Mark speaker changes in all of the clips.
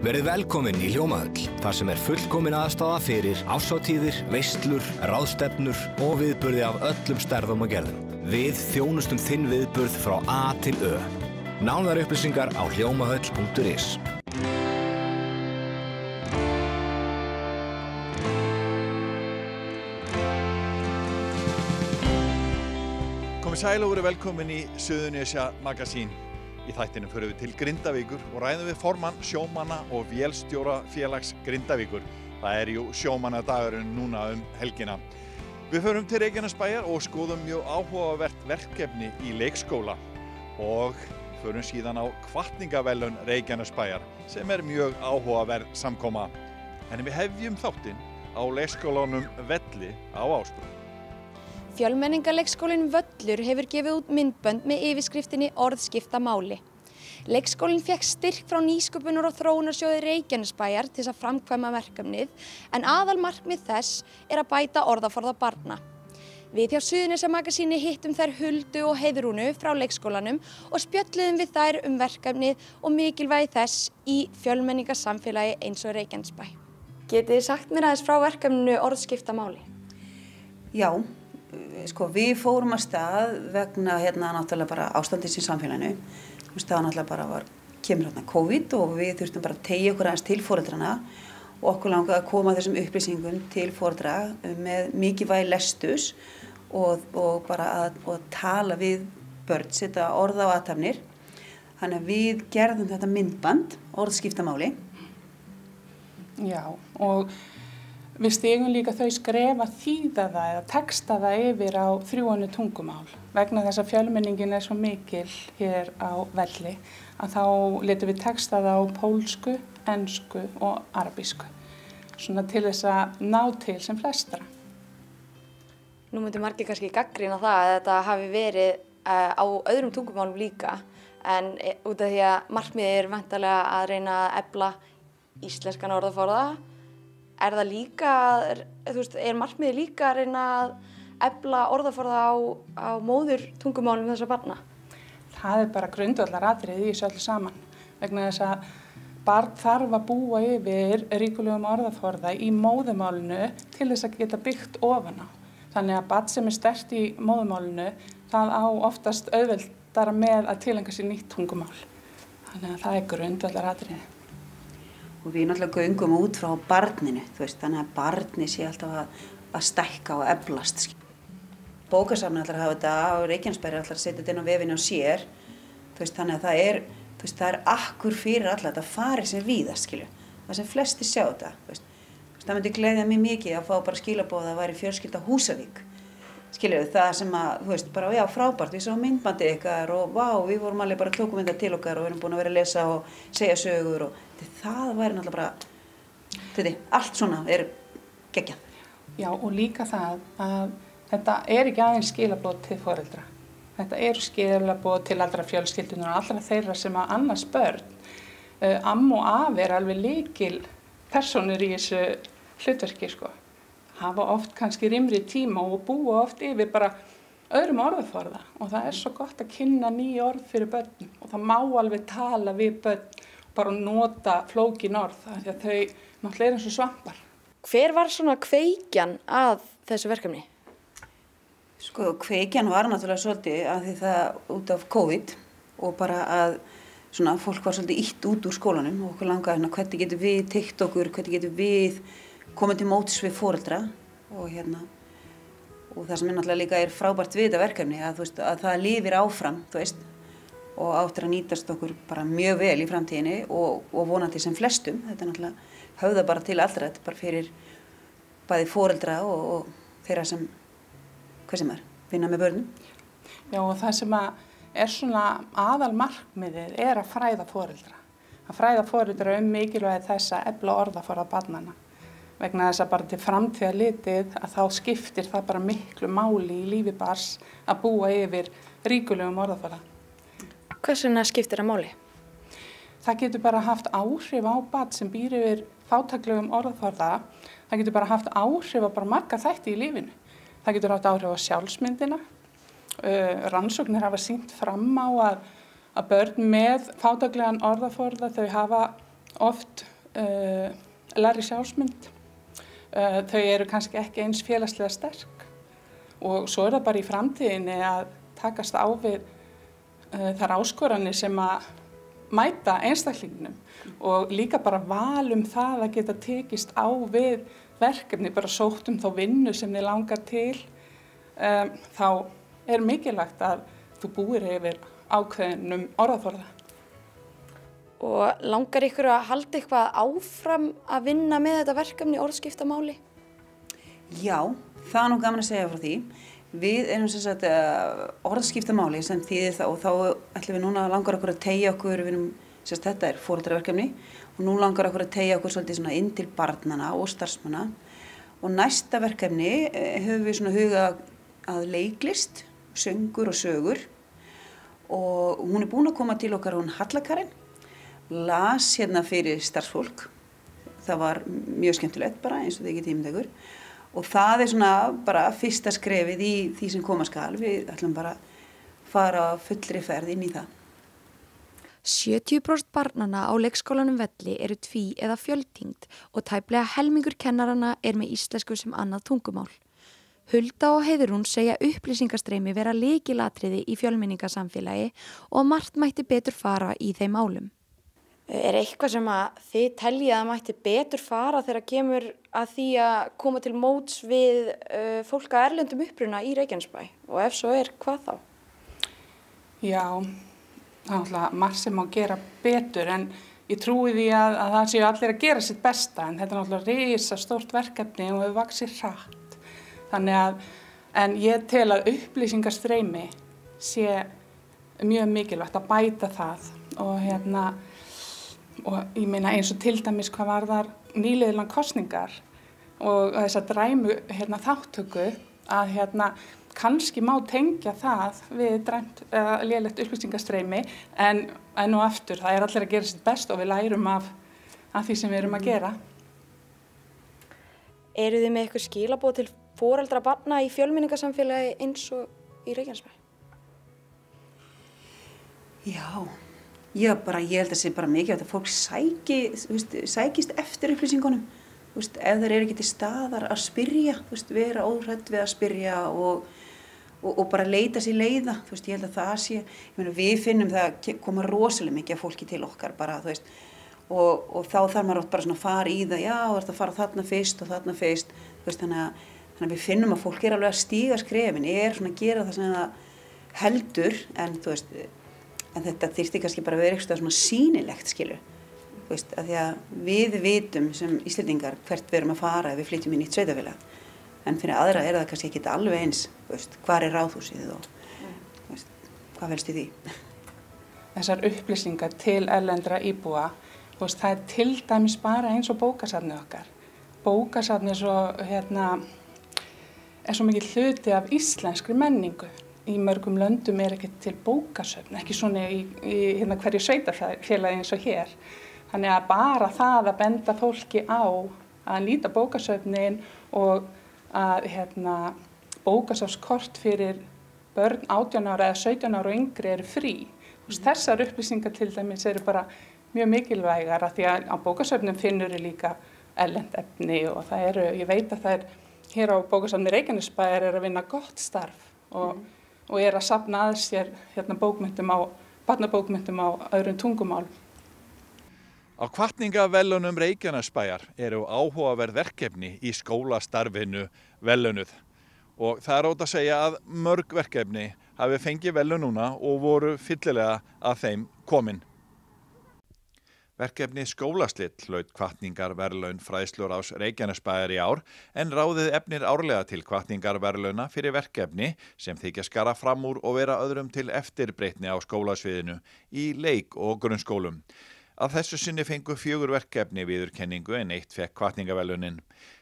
Speaker 1: Verið velkomin í Hljómahöll, þar sem fullkomin aðstaða fyrir árshátíðir, veislur, ráðstefnur og viðburði af öllum stærðum og gerðum. Við þjónustum þinn viðburð frá A til Ö. Nánari upplýsingar á hljómahöll.is.
Speaker 2: Komið sæl og verið velkomin í Suðurnesja Magasín. Í þættinum förum við til Grindavíkur og ræðum við formann sjómanna og vélstjóra félags Grindavíkur. Það jú sjómannadagurinn núna helgina. Við förum til Reykjanesbæjar og skoðum mjög áhugavert verkefni í leikskóla og förum síðan á hvatningaverðlaun Reykjanesbæjar sem mjög áhugaverð samkoma. En við hefjum þáttinn á leikskólanum Velli á Ásbrú.
Speaker 3: Fjölmenningarleikskólinn Völlur hefur gefið út myndbönd með yfirskriftinni Orð skipta máli. Leikskólinn fékk styrk frá Nýsköpunar- og þróunarsjóði Reykjanesbæjar til að framkvæma verkefnið, en aðalmarkmið þess að bæta orðaforða barna. Við hjá Suðurnesja Magasíni hittum þær Huldu og Heiðrúnu frá leikskólanum og spjölluðum við þær verkefnið og mikilvægi þess í fjölmenningarsamfélagi eins og Reykjanesbæ. Getið þið sagt mér aðeins frá verkefninu Orð skipta máli?
Speaker 4: Já. Við fórum að stað vegna náttúrulega bara ástandins í samfélaginu. Það náttúrulega bara kemur COVID og við þurftum bara að teygja okkur aðeins til foreldrana og okkur langaði að koma þessum upplýsingum til foreldra með mikilvægi lesturs og bara að tala við börn, setja orð á athafnir. Þannig að við gerðum þetta myndband, Orð skipta máli.
Speaker 5: Já, og við stigum líka þau skref að þýða það eða texta það yfir á 3 tungumál. Vegna þess að fjölmenningin svo mikil hér á Velli að þá letum við texta það á pólsku, ensku og arabísku. Svona til þess að ná til sem flestra.
Speaker 3: Nú myndi margir kannski gagnrýna það að þetta hafi verið á öðrum tungumálum líka, en út af því að markmiðið væntanlega að reyna að efla íslenskan orðaforða. Það líka, markmiðið líka að reyna að efla orðaforða á móður tungumálum þessara barna? Það
Speaker 5: bara grundvallaratriði í þessu öllu saman. Vegna þess að barn þarf að búa yfir ríkulegum orðaforða í móðurmálinu til þess að geta byggt ofan á. Þannig að barn sem sterkt í móðurmálinu, það á oftast auðveldara með að tileinka sér nýtt tungumál. Þannig að það grundvallaratriði.
Speaker 4: Og við náttúrulega göngum út frá barninu, þannig að barni sé alltaf að stækka og eflast. Bókasafnið ætlar að hafa þetta á Reykjanesbæjar, ætlar að setja þetta inn á vefinn á sér, þannig að það er akkur fyrir alla, þetta farið sem víðast, það sem flestir sjá þetta. Það myndi gleðja mig mikið að fá bara skilaboð að það væri fjölskylda Húsavík. Það sem bara já, frábært, við sáum myndbandið ykkar og vá, við vorum alveg bara tókum þetta til okkar og við erum búin að vera að lesa og segja sögur og það væri náttúrulega bara, allt svona geggjað.
Speaker 5: Já, og líka það að þetta ekki aðeins skilaboð til foreldra. Þetta skilaboð til allra fjölskyldunar og allra þeirra sem að annast börn. Amma og afi alveg lykil persónur í þessu hlutverki, hafa oft kannski rýmri tíma og búa oft yfir bara öðrum orðaforða og það svo gott að kynna ný orð fyrir börn og það má alveg tala við börn bara nota flókin orð því að þau náttúrulega eins og svampar.
Speaker 3: Hver var svona kveikjan að þessu verkefni?
Speaker 4: Kveikjan var náttúrulega svolítið að því það út af COVID og bara að fólk var svolítið ýtt út úr skólanum og okkur langaði hvernig getum við teygt okkur, hvernig getum við komið til móts við foreldra og það sem náttúrulega líka frábært við þetta verkefni að það lifir áfram og áttir að nýtast okkur bara mjög vel í framtíðinni og vonandi sem flestum. Þetta náttúrulega höfða bara til allra, þetta bara fyrir bæði foreldra og þeirra sem vinna með börnum.
Speaker 5: Já, og það sem svona aðalmarkmiðið að fræða foreldra. Að fræða foreldra mikilvægi þess að efla orðaforða barnanna. Vegna þess að bara til framtíðar litið að þá skiptir það bara miklu máli í lífi barns að búa yfir ríkulegum orðaforða.
Speaker 3: Hvers vegna skiptir það máli?
Speaker 5: Það getur bara haft áhrif á barn sem býr yfir fátæklegum orðaforða. Það getur bara haft áhrif á bara marga þætti í lífinu. Það getur haft áhrif á sjálfsmyndina. Rannsóknir hafa sýnt fram á að börn með fátæklegan orðaforða þau hafa oft lægri sjálfsmynd, þau eru kannski ekki eins félagslega sterk og svo það bara í framtíðinni að takast á við þær áskoranir sem að mæta einstaklingnum og líka bara val það að geta tekist á við verkefni, bara sótt þá vinnu sem þið langar til, þá mikilvægt að þú búir yfir ákveðnum orðaforða.
Speaker 3: Og langar ykkur að halda eitthvað áfram að vinna með þetta verkefni orðskiptamáli?
Speaker 4: Já, það nú gaman að segja frá því. Við erum sem sagt orðskiptamáli sem þýðir það og þá ætlum við núna langar okkur að teygja okkur, þetta foreldraverkefni og nú langar okkur að teygja okkur svolítið svona inn til barnanna og starfsmanna og næsta verkefni höfum við svona huga að leiklist, söngur og sögur og hún búin að koma til okkar, hún Halla Karen, las hérna fyrir starfsfólk, það var mjög skemmtilegt bara eins og þið getið ímyndað ykkur. Og það svona bara fyrsta skrefið í því sem koma skal. Við ætlum bara að fara fullri ferð inn í það.
Speaker 3: 70% barnanna á leikskólanum Velli eru tví- eða fjöltengd og tæplega helmingur kennaranna með íslensku sem annað tungumál. Hulda og Heiðrún segja upplýsingastreymi vera lykilatriði í fjölmenningarsamfélagi og margt mætti betur fara í þeim málum. Eitthvað sem að þið teljið að mætti betur fara þegar kemur að því að koma til móts við fólk að erlendum uppruna í Reykjanesbæ og ef svo hvað þá?
Speaker 5: Já, það alltaf margt sem má gera betur en ég trúi því að það séu allir að gera sitt besta en þetta alltaf risa stórt verkefni og hefur vaxið hratt. Þannig að, en ég tel að upplýsingastreymi sé mjög mikilvægt að bæta það og ég meina eins og til dæmis hvað varðar nýliðilega kosningar og þess að dræmu þáttöku að kannski má tengja það við dræmt lélegt upplýsingastreymi en og aftur það allir að gera sitt best og við lærum af því sem við erum að gera.
Speaker 3: Eru þið með eitthvað skilaboð til foreldra barna í fjölmenningarsamfélagi eins og í Reykjanesbæ?
Speaker 4: Já. Ég held að það sé bara mikið að fólk sækist eftir upplýsingunum. Ef þeir eru ekki til staðar að spyrja, vera óhrædd við að spyrja og bara leita sér leiða. Ég held að það sé, við finnum það koma rosalega mikið af fólki til okkar bara, og þá þarf maður oft bara svona að fara í það, já, þú ert að fara þarna fyrst og þarna fyrst, þannig að við finnum að fólk alveg að stíga skrefin, svona að gera það sem það heldur, en þetta þyrfti kannski bara að vera eitthvað svona sýnilegt, að því að við vitum sem Íslendingar hvert við erum að fara ef við flytjum í nýtt sveitarfélag. En fyrir aðra það kannski ekki alveg eins, hvar ráðhúsið og hvað felst í því?
Speaker 5: Þessar upplýsingar til erlendra íbúa, það til dæmis bara eins og bókasafnið okkar. Bókasafnið svo mikið hluti af íslenskri menningu. Í mörgum löndum ekki til bókasöfn, ekki svona í hverju sveitarfélagi eins og hér. Þannig að bara það að benda fólki á að nýta bókasöfnin og að bókasafnskort fyrir börn 18 ára eða 17 ára og yngri eru frí. Þessar upplýsingar til dæmis eru bara mjög mikilvægar af því að á bókasöfnum finnur líka erlend efni og ég veit að það hér á bókasafni Reykjanesbæjar að vinna gott starf og að safna að sér barnabókmenntum á öðrum tungumálum.
Speaker 2: Á hvatningaverðlaunum Reykjanesbæjar eru áhugaverð verkefni í skólastarfinu verðlaunuð og það ótt að segja að mörg verkefni hafi fengið verðlaun núna og voru fyllilega að þeim komin. Verkefni skólaslill hlaut hvatningarverðlaun Fræðsluráðs Reykjanesbæjar í ár en ráðið efnir árlega til hvatningarverðlauna fyrir verkefni sem þykja skara fram úr og vera öðrum til eftirbreytni á skólasviðinu í leik- og grunnskólum. Að þessu sinni fengu 4 verkefni viðurkenningu en 1 fékk hvatningarverðlaunin.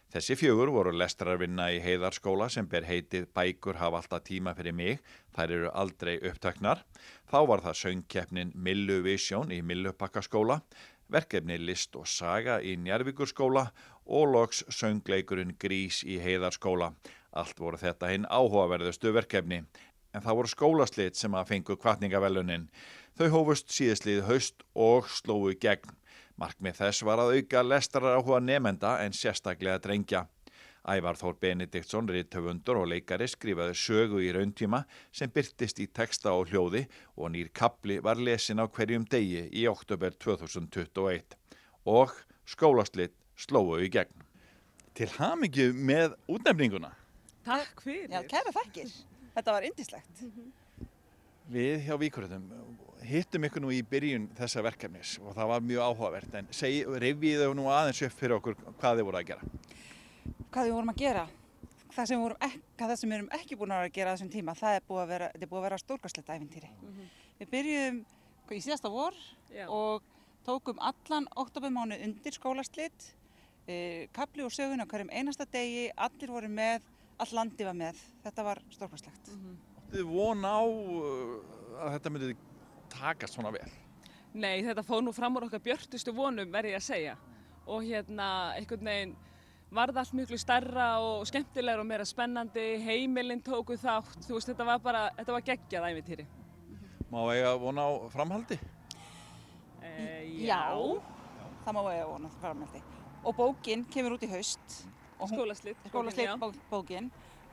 Speaker 2: Þessi 4 voru lestrarvinna í Heiðarskóla sem ber heitið Bækur hafa alltaf tíma fyrir mig, þær eru aldrei uppteknar. Þá var það söngkeppnin Millu Vision í Myllubakkaskóla, verkefni List og saga í Njarðvíkurskóla og loks söngleikurinn Grís í Heiðarskóla. Allt voru þetta hinn áhugaverðustu verkefni. En það voru skólaslit sem að fengu hvatningaverðlaunin. Þau hófust síðastlið haust og slóu gegn. Markmið þess var að auka lestraráhuga nemenda en sérstaklega drengja. Ævar Þór Benediktsson, rithöfundur og leikari skrifaði sögu í rauntíma sem birtist í texta og hljóði og nýr kafli var lesin á hverjum degi í október 2021 og skólaslit slóu í gegn. Til hamingju með útnefninguna.
Speaker 6: Takk fyrir.
Speaker 7: Já, kæra þakkir. Þetta var yndislegt.
Speaker 2: Við hjá Víkurhöfðum hittum ykkur nú í byrjun þessa verkefnis og það var mjög áhugavert en rifjið þau nú aðeins upp fyrir okkur hvað þið voru að gera.
Speaker 7: Hvað við vorum að gera, það sem við erum ekki búin að gera á þessum tíma, það er búið að vera stórkostlegt ævintýri. Við byrjuðum í síðasta vor og tókum allan októbermánuð undir skólaslit, kafli og sögun á hverjum einasta degi, allir voru með, all landi var með, þetta var stórkostlegt.
Speaker 2: Þið von á að þetta myndi takast svona vel?
Speaker 6: Nei, þetta fór nú fram úr okkar björtustu vonum, verð ég að segja. Og einhvern veginn varð allt miklu stærra og skemmtilegra og meira spennandi, heimilin tóku þátt, þú veist, þetta var geggjað ævintýri.
Speaker 2: Má eiga von á framhaldi?
Speaker 7: Já, það má eiga von á framhaldi. Og bókin kemur út í haust.
Speaker 6: Skólaslit
Speaker 7: bókin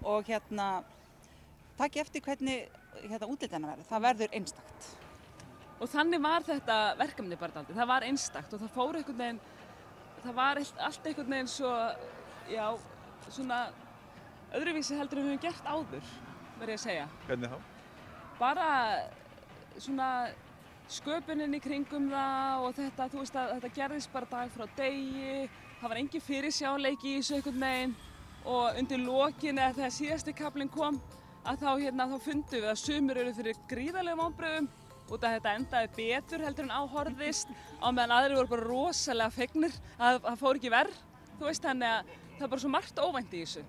Speaker 7: og takk eftir hvernig útlit hennar verður, það verður einstakt.
Speaker 6: Og þannig var þetta verkefni bara dálítið, það var einstakt og það fór einhvern veginn, það var allt einhvern veginn svo, já, svona öðruvísi heldur en við höfum gert áður, verð ég að segja.
Speaker 2: Hvernig þá?
Speaker 6: Bara svona sköpunin í kringum það og þetta, þú veist að þetta gerðist bara dag frá degi, það var engin fyrirsjáleiki í þessu einhvern veginn og undir lokin eða þegar síðasti kaflinn kom að þá fundum við að sumir eru fyrir gríðarlegum vonbrigðum út af þetta endaði betur heldur en áhorfðist á meðan aðrir voru bara rosalega fegnir að það fór ekki verð, þú veist, þannig að það er bara svo margt óvænt í þessu.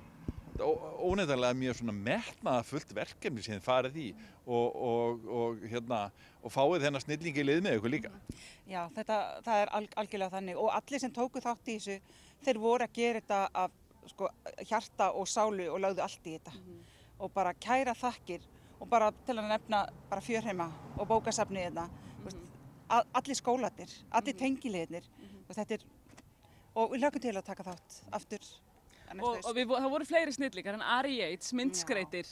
Speaker 2: Óneitanlega mjög svona metnaðarfullt verkefni sem þið farið í og fáið þennan snillingi í lið með ykkur líka.
Speaker 7: Já, það er algjörlega þannig og allir sem tóku þátt í þessu, þeir voru að gera þetta af hjarta og sálu og lögðu allt í þetta og bara kæra þakkir. Og bara til að nefna bara Fjörheima og bókasafnið hérna, allir skólarnir, allir tengiliðirnir, og við hlökkum til að taka þátt aftur.
Speaker 6: Það voru fleiri snillingar en Ari Yates, myndskreitir,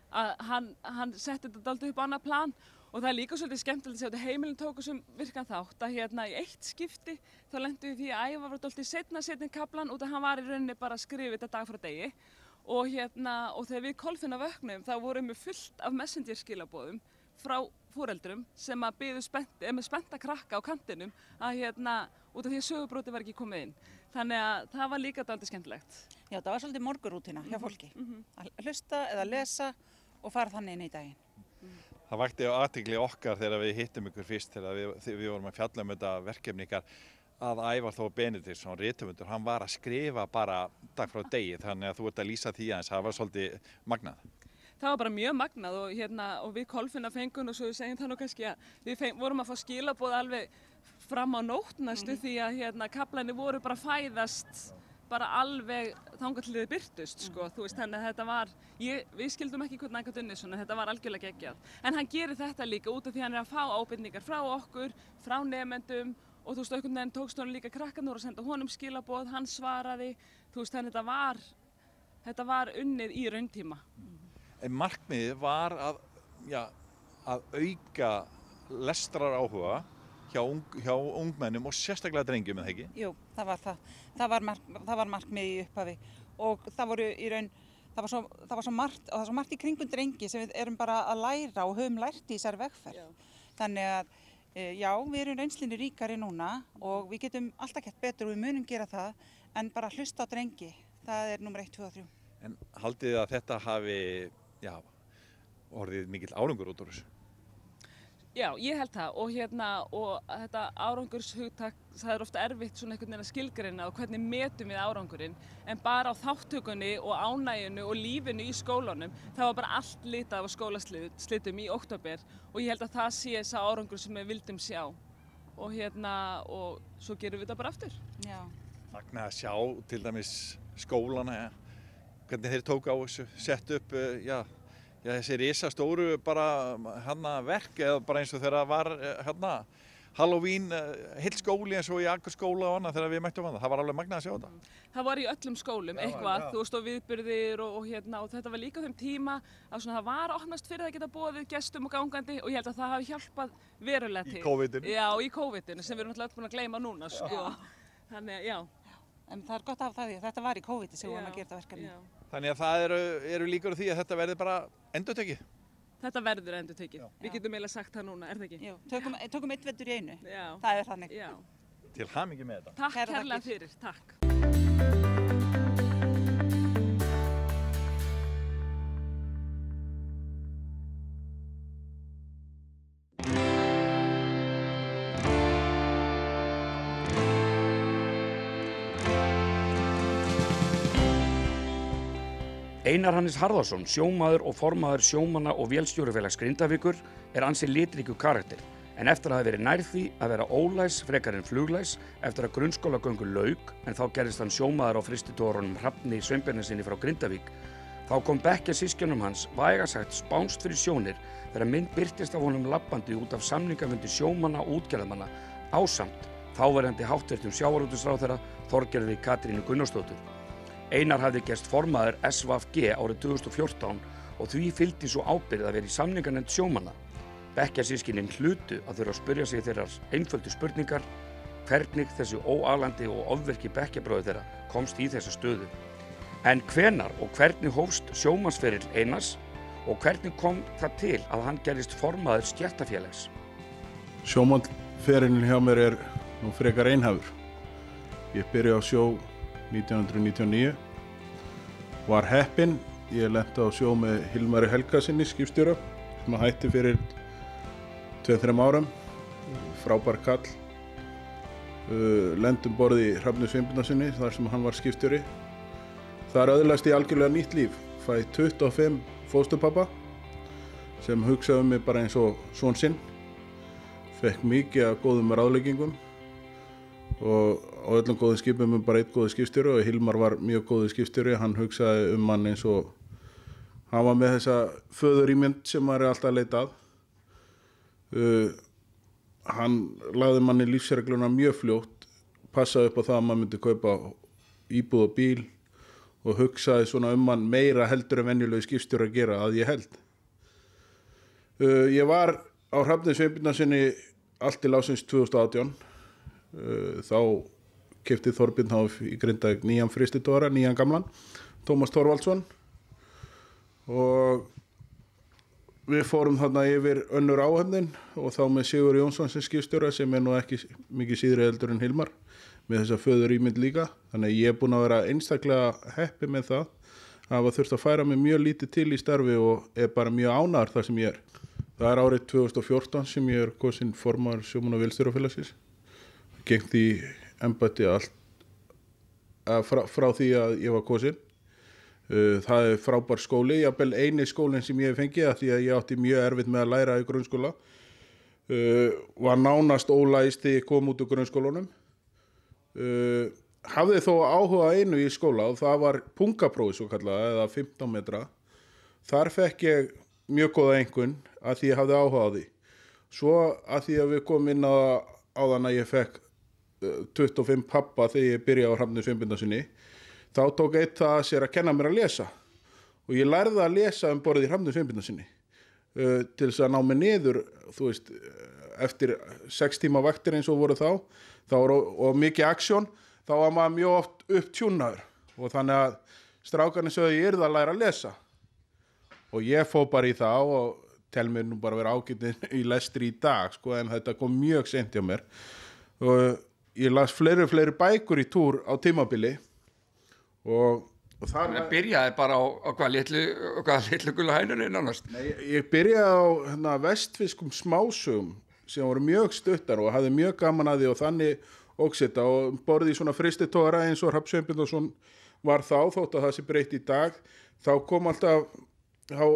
Speaker 6: að hann setti þetta dálítið upp á annað plan og það er líka svolítið skemmtilegt að sjá að heimilin tóku sem virkan þátt að í eitt skipti þá lendum við því að Ævar var dálítið seinna kaflan út að hann var í rauninni bara að skrifa þetta dag frá degi. Og þegar við Kolfinna vöknum þá vorum við fullt af messenger skilaboðum frá foreldrum sem að biðu með spennta krakka á kantinum að út af því að sögubrótið var ekki komið inn. Þannig að það var líka dálítið skemmtilegt. Já, það var svolítið morgunrútína hjá fólki. Að hlusta eða lesa og fara þannig inn í daginn.
Speaker 2: Það vakti á athygli okkar þegar við hittum ykkur fyrst þegar við vorum að fjalla um þetta verkefni ykkar að Ævar Þór Benediktsson, rithöfundur, hann var að skrifa bara dag frá degi þannig að þú ert að lýsa því aðeins, það var svolítið magnað.
Speaker 6: Það var bara mjög magnað og við Kolfinna fengum og svo við segjum það nú kannski að við vorum að fá skilaboð alveg fram á nótt næstu því að kaflarnir voru bara fæðast bara alveg þangað til þið birtust sko, þú veist, þannig að þetta var, við skildum ekki hvernig einhvern veginn svona, þetta var algjörlega geggjað. En hann gerir þetta líka út af því hann er að fá ábendingar frá okkur, frá nemendum og þú veist, einhvern veginn tókst honum líka krakkarnir og senda honum skilaboð, hann svaraði, þú veist, þannig að þetta var unnið í rauntíma.
Speaker 2: En markmiðið var að auka lestraráhuga hjá ungmennum og sérstaklega drengjum, eða ekki?
Speaker 7: Jú, það var það. Það var markmiðið í upphafi og það var svo margt í kringum drengi sem við erum bara að læra og höfum lært í þessari vegferð. Þannig að já, við erum reynslinni ríkari núna og við getum alltaf gert betur og við munum gera það en bara hlusta á drengi, það er númer 1, 2 og 3.
Speaker 2: En haldið þið að þetta hafi, orðið mikill árangur út úr þessu?
Speaker 6: Já, ég held það og þetta árangurshugtak, það er ofta erfitt svona einhvern veginn að skilgreina og hvernig metum við árangurinn en bara á þáttökunni og ánægjunu og lífinu í skólanum það var bara allt litað af skólaslitum í október og ég held að það sé þessa árangur sem við vildum sjá og svo gerum við þetta bara aftur. Já.
Speaker 2: Magna að sjá til dæmis skólana, hvernig þeir tóku á þessu, sett upp, þessi risastóru bara verk eða bara eins og þegar það var Halloween, heill skóli eins og í Akurskóla og annað þegar við mættum að það var alveg magnað að sjá þetta.
Speaker 6: Það var í öllum skólum eitthvað, þú veist, og viðburðir og þetta var líka á þeim tíma að svona, það var opnast fyrir að geta boðið gestum og gangandi og ég held að það hafi hjálpað verulega til.
Speaker 2: Í COVID-inu?
Speaker 6: Já, í COVID-inu sem við erum alltaf búin að gleyma núna, sko. Þannig, já.
Speaker 7: En það gott að hafa það því að þetta var í COVID sem við vorum að gera þetta verkefni.
Speaker 2: Þannig að það eru líkur á því að þetta verði bara endurtekið?
Speaker 6: Þetta verður endurtekið. Við getum eiginlega sagt það núna, er það ekki?
Speaker 7: Já, tökum einn vetur í einu.
Speaker 6: Já.
Speaker 7: Það þannig.
Speaker 6: Já.
Speaker 2: Til hamingju með þetta.
Speaker 6: Takk kærlega fyrir, takk.
Speaker 8: Einar Hannes Harðarsson, sjómaður og formaður sjómanna og vélstjórafélags Grindavíkur ansi litríkur karakter, en eftir að hafa verið nær því að vera ólæs frekar en fluglæs eftir að grunnskólagöngu lauk, en þá gerðist hann sjómaður á frystitogurunum Hrafni Sveinbjarnarsyni frá Grindavík, þá kom bekkjarsystkinum hans vægast sagt spánst fyrir sjónir þegar mynd birtist af honum labbandi út af samningafundi sjómanna og útgerðarmanna ásamt þáverandi háttvirtum sjávarútvegsráðherra Þorgerði Katrínu Gunnarsdóttur. Einar hafði gerst formaður SVFG árið 2014 og því fylgdi svo ábyrgð að vera í samninganefnd sjómanna. Bekkjarsystkinin hlutu að þurfa að spyrja sig þeirrar einföldu spurningar hvernig þessi óalandi og ofvirki bekkjabróður þeirra komst í þessa stöðu. En hvenar og hvernig hófst sjómannsferill Einars og hvernig kom það til að hann gerðist formaður stéttarfélags?
Speaker 9: Sjómannsferillinn hjá mér nú frekar einhæfur. Ég byrjaði á sjó 1999, var heppinn, ég lenti á sjó með Hilmari Helgasyni skipstjóra sem hætti fyrir 2-3 árum, frábær kall, lendum borð í Hrafni Sveinbjarnarsyni þar sem hann var skipstjóri. Þar öðlast ég algjörlega nýtt líf, fæ 25 fósturpappa sem hugsaði mig bara eins og son sinn, fekk mikið af góðum ráðleggingum og á öllum góðum skipum bara einn góður skipstjóri og Hilmar var mjög góður skipstjóri. Hann hugsaði mann eins og hann var með þessa föðurímynd sem maður alltaf að leita að. Hann lagði manni lífsregluna mjög fljótt, passaði upp á það að maður myndi kaupa íbúð og bíl og hugsaði svona mann meira heldur en venjulegu skipstjóri að gera að ég held. Ég var á Hrafni Sveinbjarnarsyni allt til ársins 2018. Þá keypti Þorbjörn H. í Grindavík nýjan frystitogara, nýjan gamlan, Tómas Thorvaldsson, og við fórum þarna yfir önnur áhöfnin og þá með Sigur Jónsson sem skipstjóra sem nú ekki mikið síðri heldur en Hilmar með þessa föðurímynd líka. Þannig að ég búinn að vera einstaklega heppi með það að hafa þurft að færa mig mjög lítið til í starfi og bara mjög ánægður þar sem ég Það árið 2014 sem ég kosin formaður sjómanna og vélstjórafélagsins. Gegnt í embætti allt frá því að ég var kosin. Það frábær skóli, jafnvel eini skólinn sem ég hef fengið af því að ég átti mjög erfitt með að læra í grunnskóla. Var nánast ólæst þegar ég kom út úr grunnskólanum. Hafði þó áhuga einu í skóla og það var pungaprófið svo kallað, eða 15 metra. Þar fekk ég mjög góða einkunn að því ég hafði áhuga á því. Svo að því að við komum inn á þann að ég fekk 25 pappa þegar ég byrjaði á Hrafni Sveinbjarnarsyni, þá tók eitt það að sér að kenna mér að lesa. Og ég lærði að lesa borð í Hrafni Sveinbjarnarsyni til þess að ná mig niður, þú veist, eftir 6 tíma vaktir eins og voru þá var og mikið aksjón, þá var maður mjög oft upptjúnaður og þannig að strákarnir sögðu ég yrði að læra að lesa. Og ég fór bara í það og tel mér nú bara vera ágætinn í lestri í dag, sko, en þetta kom mjög seint hjá mér. Og ég las fleiri bækur í túr á tímabili og þar...
Speaker 8: Það byrjaði bara á hvað litlu gula hænunni nánast?
Speaker 9: Nei, ég byrjaði á vestfiskum smásögum sem voru mjög stuttar og hafði mjög gaman að því og þannig óksetta og borði í svona frystitogara eins og Hrafn Sveinbjarnarson var þá, þótt að það sé breytt í dag, þá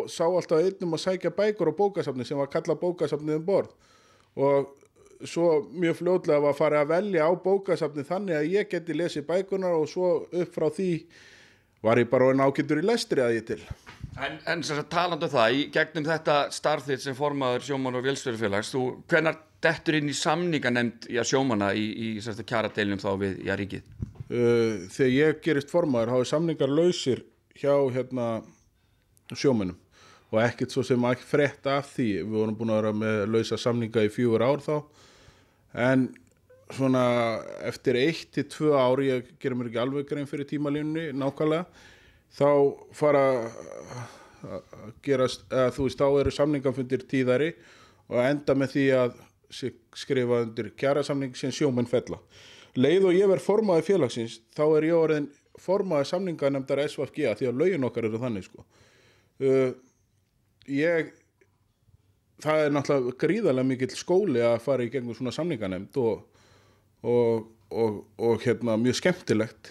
Speaker 9: sá alltaf einn að sækja bækur á bókasafni sem var kallað bókasafnið borð og svo mjög fljótlega var farið að velja á bókasafni þannig að ég geti lesið bækunar og svo upp frá því var ég bara ágætur í lestri að ég til.
Speaker 8: En talandi það, í gegnum þetta starf þitt sem formaður sjómanna og vélstjórafélags, hvenær dettur inn í samninganefnd sjómanna í kjaradeilum þá við ríkið?
Speaker 9: Þegar ég gerist formaður hafa samningar lausir hjá sjómönnum og ekkert svo sem ekki frétta af því. Við vorum búin að vera með lausa samninga í 4 ár þá, en svona eftir 1 til 2 ár, ég gerir mér ekki alveg grein fyrir tímalínunni nákvæmlega, þá fara að gerast, þá eru samningafundir tíðari og enda með því að skrifa undir kjarasamning sem sjómenn fella. Leið og ég verð formaður félagsins, þá ég orðinn formaður samninganefndar SVFG því að lögin okkar eru þannig sko. Það náttúrulega gríðarlega mikill skóli að fara í gegnum svona samninganefnd og mjög skemmtilegt,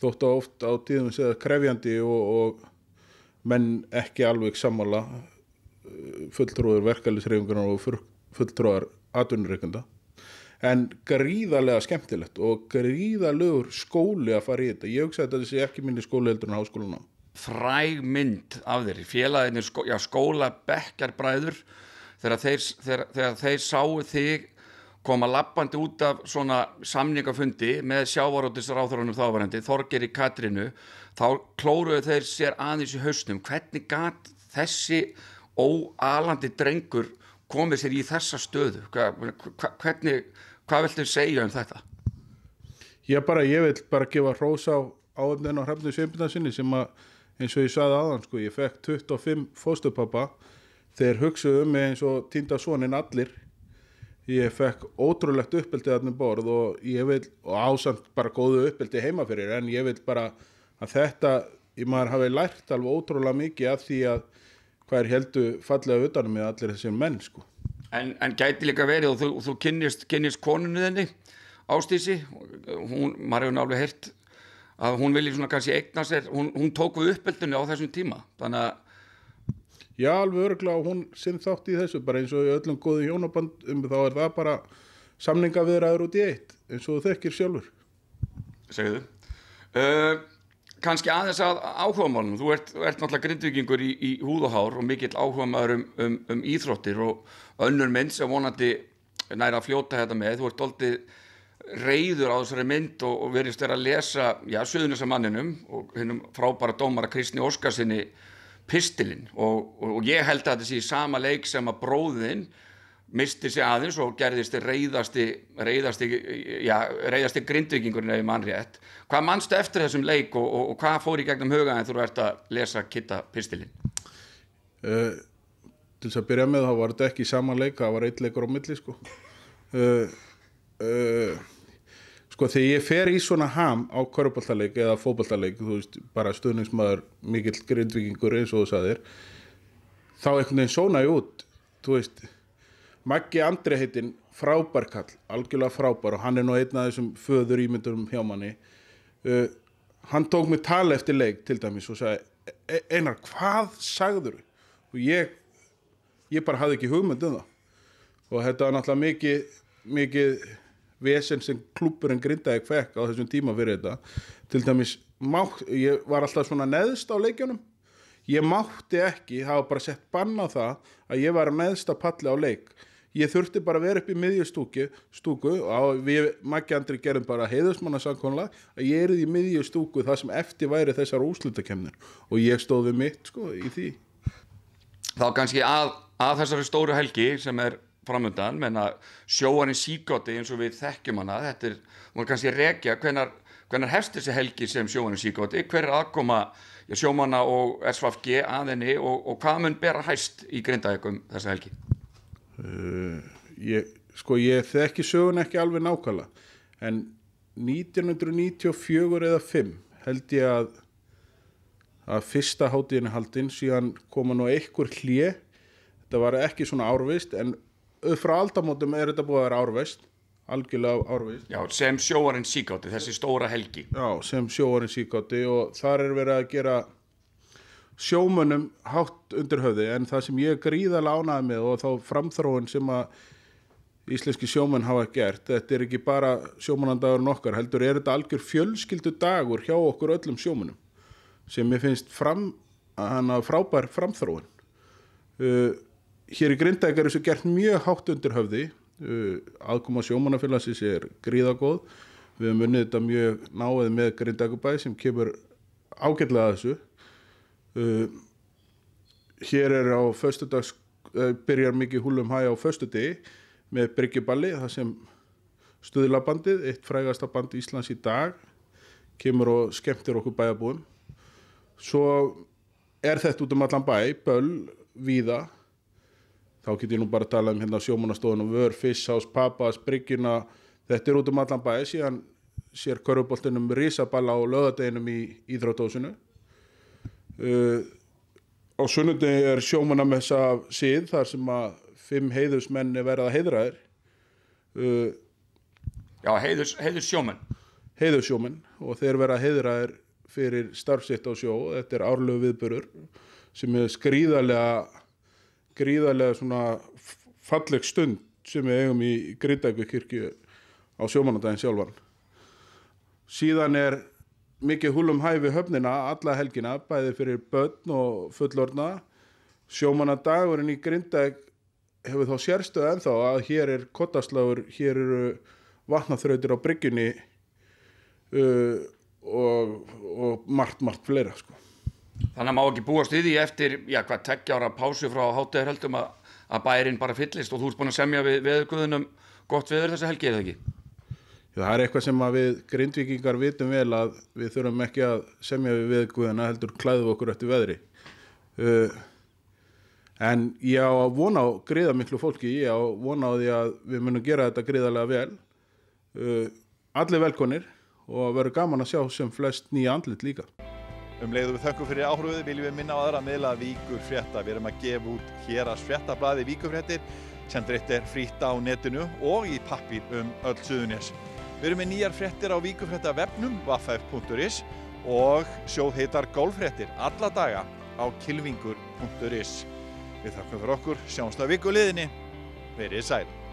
Speaker 9: þótt að oft á tíðum séð krefjandi og menn ekki alveg sammála, fulltrúar verkalýðshreyfingarinnar og fulltrúar atvinnurekenda, en gríðarlega skemmtilegt og gríðarlegur skóli að fara í þetta. Ég hugsa að þetta sé ekki minni skóli heldur en háskólanám.
Speaker 8: Fræg mynd af þeir, félagarnir skólabekkjarbræður, þegar þeir sáu þig koma labbandi út af svona samningafundi með sjávarútvegsráðherranum þáverandi, Þorgeiri Katrínu, þá klóruðu þeir sér aðeins í hausnum. Hvernig gat þessi óalandi drengur komið sér í þessa stöðu? Hvað viltu segja þetta?
Speaker 9: Ég vil bara gefa hrós á áefnin á Hrafni Sveinbjarnarsyni sem að, eins og ég sagði áðan, sko, ég fekk 25 fósturpabba, þeir hugsuðu mig eins og týnda soninn allir. Ég fekk ótrúlegt uppeldi þarna um borð og ásamt bara góðu uppeldi heima fyrir, en ég vil bara að maður hafi lært alveg ótrúlega mikið af því að hvað heldu fallega utanum með allir þessir menn, sko.
Speaker 8: En gæti líka verið, og þú kynnist konunni þinni, Ásdísi, maður hefur alveg heyrt að hún vilji svona kannski eigna sér, hún tók við uppeldinu á þessum tíma, þannig að...
Speaker 9: Já, alveg örugglega, og hún sinn þátt í þessu, bara eins og í öllum góðu hjónabandum, þá það bara samningaviðræður út í eitt, eins og þú þekkir sjálfur.
Speaker 8: Segðu. Kannski aðeins að áhugamálum, þú ert náttúrulega Grindvíkingur í húð og hár og mikill áhugamaður íþróttir og önnur mynd sem vonandi næra að fljóta þetta með. Þú ert dálítið reiður á þessari mynd og virðist vera að lesa Suðurnesjamanninum og hinnum frábæra dómara Kristni Óskarsinni pistilinn og ég held að þetta sé í sama leik sem að bróðinn misti sig aðeins og gerðist reiðasti Grindvíkingurinn ef ég man rétt. Hvað manstu eftir þessum leik og hvað fór í gegnum hugaðin þú ert að lesa Kidda pistilinn?
Speaker 9: Til þess að byrja með þá var þetta ekki sama leik, það var 1 leikur á milli sko. Þegar ég fer í svona ham á körfuboltaleik eða fótboltaleik, þú veist, bara stuðningsmaður mikill Grindvíkingur eins og þú sagðir, þá einhvern veginn sóna ég út, þú veist. Maggi Andri heitinn, frábær kall, algjörlega frábær og hann nú einn af þessum föður ímyndurum hjá manni. Hann tók mig tali eftir leik til dæmis og sagði, Einar, hvað sagður? Og ég bara hafði ekki hugmynd það. Og þetta var náttúrulega mikið vesen sem klúbburinn Grindavík fekk á þessum tíma fyrir þetta. Til dæmis, ég var alltaf svona neðst á leikjunum. Ég mátti ekki, hafa bara sett bann á það að ég var neðst á palli á leik. Ég þurfti bara að vera upp í miðjustúku og við Maggi Andri gerðum bara heiðursmannasamkomulag að ég í miðjustúku það sem eftir væri þessar úrslitakemnir og ég stóð við mitt sko í því.
Speaker 8: Þá kannski að þessari stóru helgi sem framundan, menna sjóarinn Síkoti eins og við þekkjum hana, þetta var kannski rekja hvenær hefst þessi helgi sem sjóarinn Síkoti, hver aðkoma sjómanna og SVFG að henni og hvað mun bera hæst í Grindavík þessa helgi?
Speaker 9: Ég þekki sögun ekki alveg nákvæmlega, en 1994 eða 5 held ég að fyrsta hátíðin haldin, síðan koma nú einhver hlé, þetta var ekki svona árvist, en frá aldamótum þetta búið að vera árvist, algjörlega árvist.
Speaker 8: Já, sem sjóarinn Síkoti, þessi stóra helgi.
Speaker 9: Já, sem sjóarinn Síkoti og þar verið að gera sjómönnum hátt undir höfði, en það sem ég gríðarlega ánægði með og þá framþróun sem að íslenski sjómenn hafa gert, þetta ekki bara sjómannadagurinn okkar, heldur þetta algjör fjölskyldu dagur hjá okkur öllum sjómönnum, sem ég finnst frábær framþróun. Hér í Grindavík þessu gert mjög hátt undir höfði, Aðkoma sjómannafélagsins gríðargóð. Við höfum unnið þetta mjög náið með Grindavíkurbæ sem kemur ágætlega að þessu. Hér á föstudags, byrjar mikið húllum hæ á föstudegi með Bryggjuballi, það sem Stuðlabandið, eitt frægasta band Íslands í dag, kemur og skemmtir okkur bæjarbúum. Svo þetta út allan bæ, böll, víða. Þá get ég nú bara að tala hérna sjómannastofuna, Vör, Fiskás, Papas, Bryggjuna. Þetta út allan bæ, síðan sér körfuboltinum risaballa á laugardeginum í íþróttahúsinu. Á sunnudegi sjómannamessa síð, þar sem að 5 heiðursmenn verða heiðraðir.
Speaker 8: Já, heiðurssjómenn.
Speaker 9: Heiðurssjómenn, og þeir verða heiðraðir fyrir starf sitt á sjó. Þetta árlegur viðburður sem gríðarlega svona falleg stund sem við eigum í Grindavíkurkirkju á sjómannadaginn sjálfan. Síðan mikið húllum hæ við höfnina alla helgina, bæði fyrir börn og fullorðna. Sjómannadagurinn í Grindavík hefur þá sérstöðu ennþá að hér koddaslagur, hér eru vatnaþrautir á bryggjunni og margt fleira, sko.
Speaker 8: Þannig að má ekki búast við því eftir, 2 ára pásu frá hátíðarhöldum að bærinn bara fyllist og þú ert búin að semja við veðurguðunum gott veður þessa helgi, eða ekki?
Speaker 9: Já, það eitthvað sem að við Grindvíkingar vitum vel að við þurfum ekki að semja við veðurguðuna, heldur klæðum okkur eftir veðri. En ég á að vona á gríðarmiklu fólki, ég á að vona á því að við munum gera þetta gríðarlega vel. Allir velkomnir og verður gaman að sjá sem flest nýja andlit líka.
Speaker 2: Leiðu við þökkum fyrir áhrifið, viljum við minna á aðra miðla Víkurfrétta. Við erum að gefa út Héraðsfréttablaðið Víkurfréttir sem dreift frítt á netinu og í pappír öll Suðurnes. Við erum með nýjar fréttir á Víkurfrétta vefnum www.vf.is og sjóðheitar golffréttir alla daga á kylfingur.is. Við þakkum fyrir okkur, sjáumst á vikuliðinni. Verið sæl.